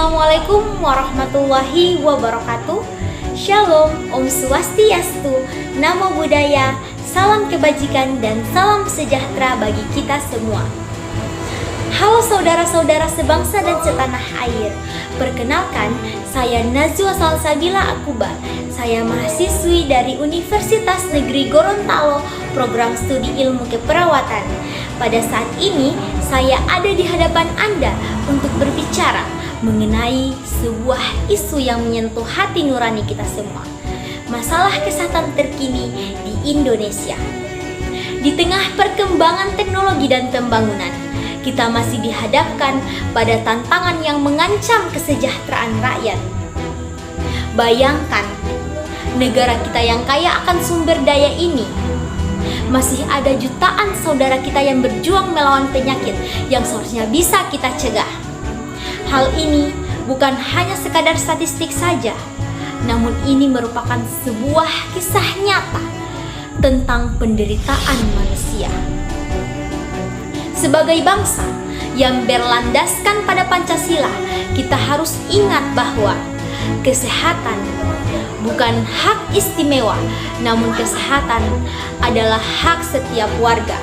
Assalamualaikum warahmatullahi wabarakatuh. Shalom, Om Swastiastu, Namo Buddhaya, salam kebajikan dan salam sejahtera bagi kita semua. Halo saudara-saudara sebangsa dan setanah air. Perkenalkan, saya Najwa Salsabila Akuba. Saya mahasiswi dari Universitas Negeri Gorontalo, program studi ilmu keperawatan. Pada saat ini, saya ada di hadapan Anda untuk berbicara mengenai sebuah isu yang menyentuh hati nurani kita semua. Masalah kesehatan terkini di Indonesia. Di tengah perkembangan teknologi dan pembangunan, kita masih dihadapkan pada tantangan yang mengancam kesejahteraan rakyat. Bayangkan, negara kita yang kaya akan sumber daya ini, masih ada jutaan saudara kita yang berjuang melawan penyakit yang seharusnya bisa kita cegah. Hal ini bukan hanya sekadar statistik saja, namun ini merupakan sebuah kisah nyata tentang penderitaan manusia. Sebagai bangsa yang berlandaskan pada Pancasila, kita harus ingat bahwa kesehatan bukan hak istimewa, namun kesehatan adalah hak setiap warga.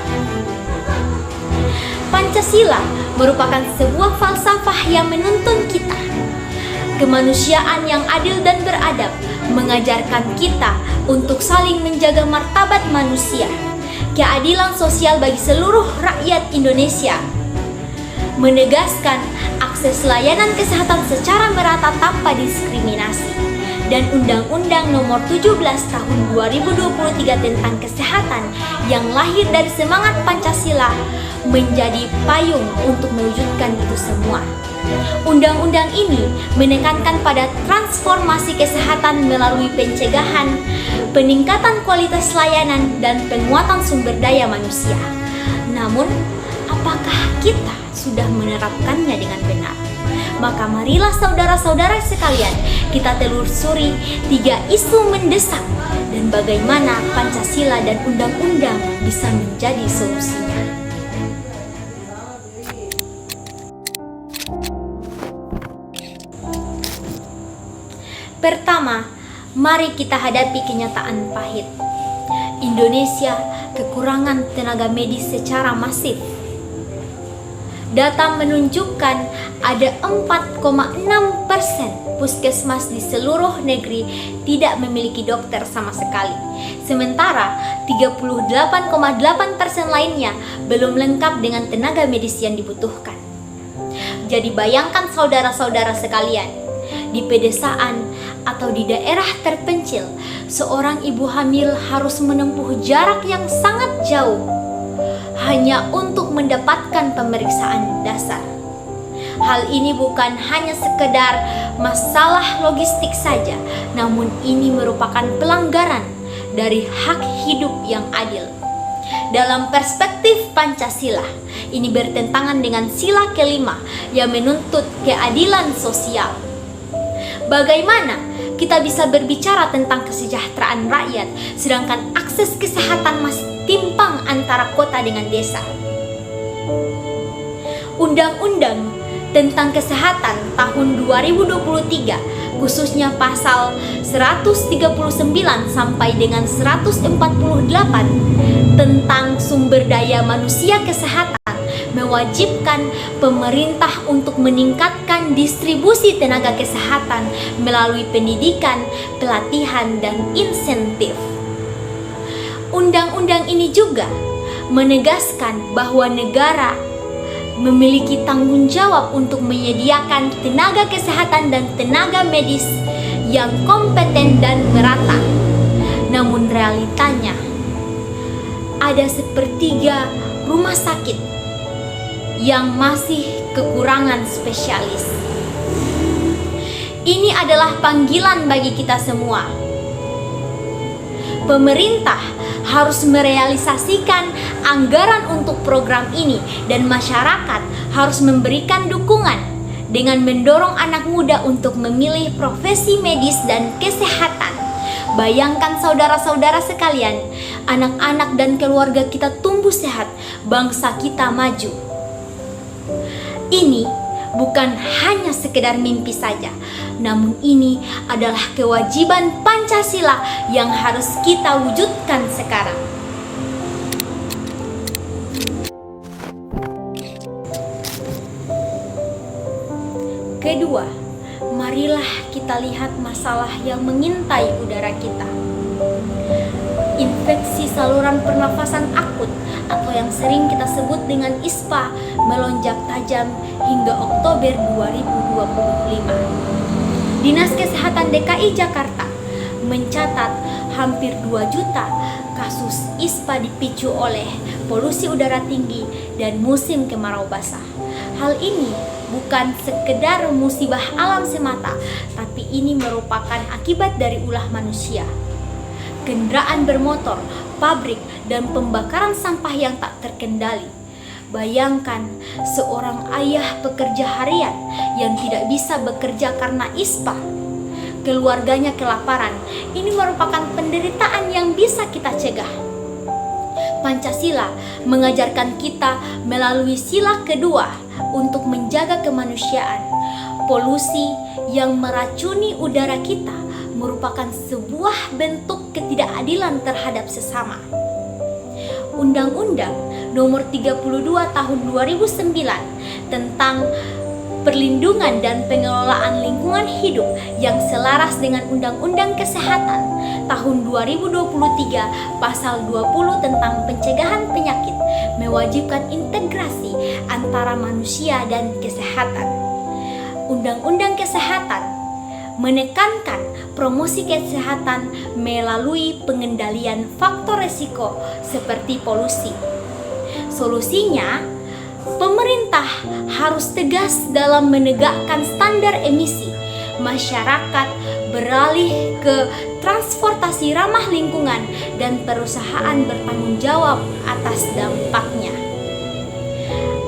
Pancasila merupakan sebuah falsafah yang menuntun kita. Kemanusiaan yang adil dan beradab mengajarkan kita untuk saling menjaga martabat manusia, keadilan sosial bagi seluruh rakyat Indonesia, menegaskan akses layanan kesehatan secara merata tanpa diskriminasi, dan Undang-Undang Nomor 17 Tahun 2023 tentang Kesehatan yang lahir dari semangat Pancasila menjadi payung untuk mewujudkan itu semua. Undang-undang ini menekankan pada transformasi kesehatan melalui pencegahan, peningkatan kualitas layanan, dan penguatan sumber daya manusia. Namun, apakah kita sudah menerapkannya dengan benar? Maka marilah saudara-saudara sekalian, kita telusuri 3 isu mendesak dan bagaimana Pancasila dan undang-undang bisa menjadi solusinya. Pertama, mari kita hadapi kenyataan pahit. Indonesia kekurangan tenaga medis secara masif. Data menunjukkan ada 4,6% puskesmas di seluruh negeri tidak memiliki dokter sama sekali. Sementara 38,8% lainnya belum lengkap dengan tenaga medis yang dibutuhkan. Jadi bayangkan saudara-saudara sekalian, di pedesaan atau di daerah terpencil, seorang ibu hamil harus menempuh jarak yang sangat jauh hanya untuk mendapatkan pemeriksaan dasar. Hal ini bukan hanya sekedar masalah logistik saja, namun ini merupakan pelanggaran dari hak hidup yang adil. Dalam perspektif Pancasila, ini bertentangan dengan sila kelima yang menuntut keadilan sosial. Bagaimana kita bisa berbicara tentang kesejahteraan rakyat sedangkan akses kesehatan masih timpang antara kota dengan desa? Undang-undang tentang kesehatan tahun 2023 khususnya pasal 139 sampai dengan 148 tentang sumber daya manusia kesehatan mewajibkan pemerintah untuk meningkatkan distribusi tenaga kesehatan melalui pendidikan, pelatihan, dan insentif. Undang-undang ini juga menegaskan bahwa negara memiliki tanggung jawab untuk menyediakan tenaga kesehatan dan tenaga medis yang kompeten dan merata. Namun realitanya, ada sepertiga rumah sakit yang masih kekurangan spesialis. Ini adalah panggilan bagi kita semua. Pemerintah harus merealisasikan anggaran untuk program ini dan masyarakat harus memberikan dukungan dengan mendorong anak muda untuk memilih profesi medis dan kesehatan. Bayangkan saudara-saudara sekalian, anak-anak dan keluarga kita tumbuh sehat, bangsa kita maju. Ini bukan hanya sekedar mimpi saja, namun ini adalah kewajiban Pancasila yang harus kita wujudkan sekarang. Kedua, marilah kita lihat masalah yang mengintai udara kita. Infeksi saluran pernafasan akut atau yang sering kita sebut dengan ISPA melonjak tajam hingga Oktober 2025. Dinas Kesehatan DKI Jakarta mencatat hampir 2 juta kasus ISPA dipicu oleh polusi udara tinggi dan musim kemarau basah. Hal ini bukan sekedar musibah alam semata, tapi ini merupakan akibat dari ulah manusia. Kendaraan bermotor, pabrik, dan pembakaran sampah yang tak terkendali. Bayangkan seorang ayah pekerja harian yang tidak bisa bekerja karena ISPA. Keluarganya kelaparan. Ini merupakan penderitaan yang bisa kita cegah. Pancasila mengajarkan kita melalui sila kedua untuk menjaga kemanusiaan. Polusi yang meracuni udara kita merupakan sebuah bentuk ketidakadilan terhadap sesama. Undang-Undang Nomor 32 Tahun 2009 tentang Perlindungan dan Pengelolaan Lingkungan Hidup yang selaras dengan Undang-Undang Kesehatan Tahun 2023 Pasal 20 tentang pencegahan penyakit mewajibkan integrasi antara manusia dan kesehatan. Undang-Undang Kesehatan menekankan promosi kesehatan melalui pengendalian faktor risiko seperti polusi. Solusinya, pemerintah harus tegas dalam menegakkan standar emisi. Masyarakat beralih ke transportasi ramah lingkungan dan perusahaan bertanggung jawab atas dampaknya.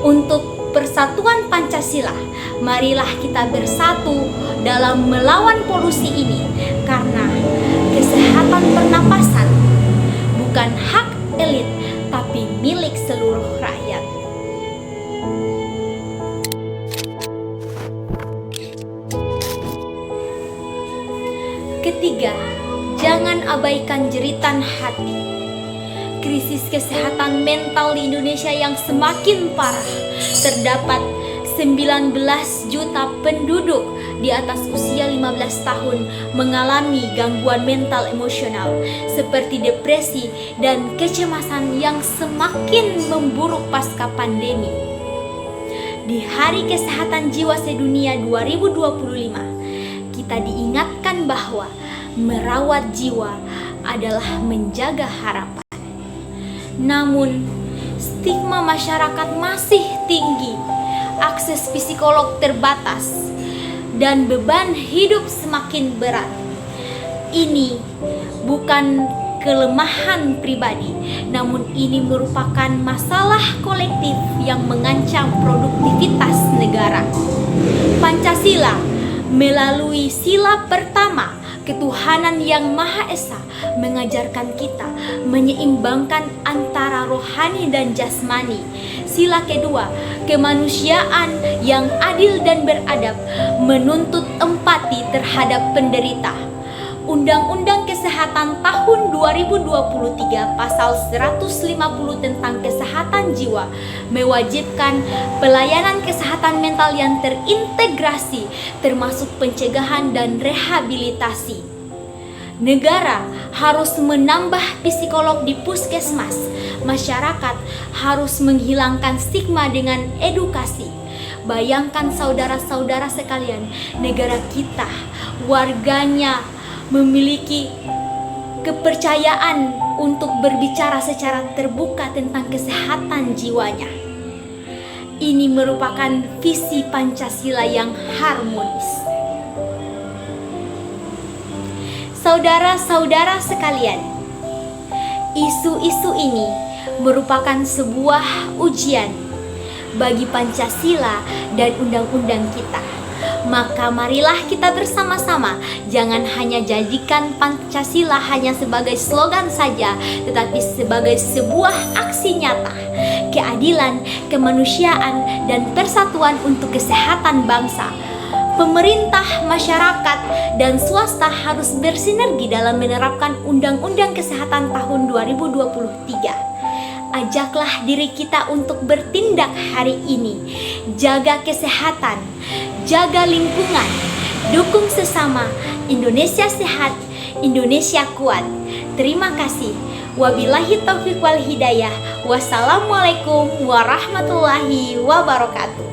Untuk persatuan Pancasila, marilah kita bersatu dalam melawan polusi ini, karena kesehatan pernapasan bukan hak elit tapi milik seluruh rakyat. Ketiga, jangan abaikan jeritan hati. Krisis kesehatan mental di Indonesia yang semakin parah. Terdapat 19 juta penduduk di atas usia 15 tahun mengalami gangguan mental emosional seperti depresi dan kecemasan yang semakin memburuk pasca pandemi. Di Hari Kesehatan Jiwa Sedunia 2025, kita diingatkan bahwa merawat jiwa adalah menjaga harapan. Namun, stigma masyarakat masih tinggi, akses psikolog terbatas, dan beban hidup semakin berat. Ini bukan kelemahan pribadi, namun ini merupakan masalah kolektif yang mengancam produktivitas negara. Pancasila melalui sila pertama, ketuhanan yang Maha Esa, mengajarkan kita menyeimbangkan antara rohani dan jasmani. Sila kedua, kemanusiaan yang adil dan beradab, menuntut empati terhadap penderita. Undang-Undang Kesehatan Tahun 2023 Pasal 150 tentang Kesehatan Jiwa mewajibkan pelayanan kesehatan mental yang terintegrasi, termasuk pencegahan dan rehabilitasi. Negara harus menambah psikolog di puskesmas. Masyarakat harus menghilangkan stigma dengan edukasi. Bayangkan saudara-saudara sekalian, negara kita, warganya memiliki kepercayaan untuk berbicara secara terbuka tentang kesehatan jiwanya. Ini merupakan visi Pancasila yang harmonis. Saudara-saudara sekalian, isu-isu ini merupakan sebuah ujian bagi Pancasila dan undang-undang kita. Maka marilah kita bersama-sama jangan hanya jadikan Pancasila hanya sebagai slogan saja, tetapi sebagai sebuah aksi nyata. keadilan, kemanusiaan, dan persatuan untuk kesehatan bangsa. Pemerintah, masyarakat, dan swasta harus bersinergi dalam menerapkan Undang-Undang Kesehatan tahun 2023. Ajaklah diri kita untuk bertindak hari ini. Jaga kesehatan, jaga lingkungan, dukung sesama. Indonesia sehat, Indonesia kuat. Terima kasih. Wabillahi taufiq wal hidayah. Wassalamualaikum warahmatullahi wabarakatuh.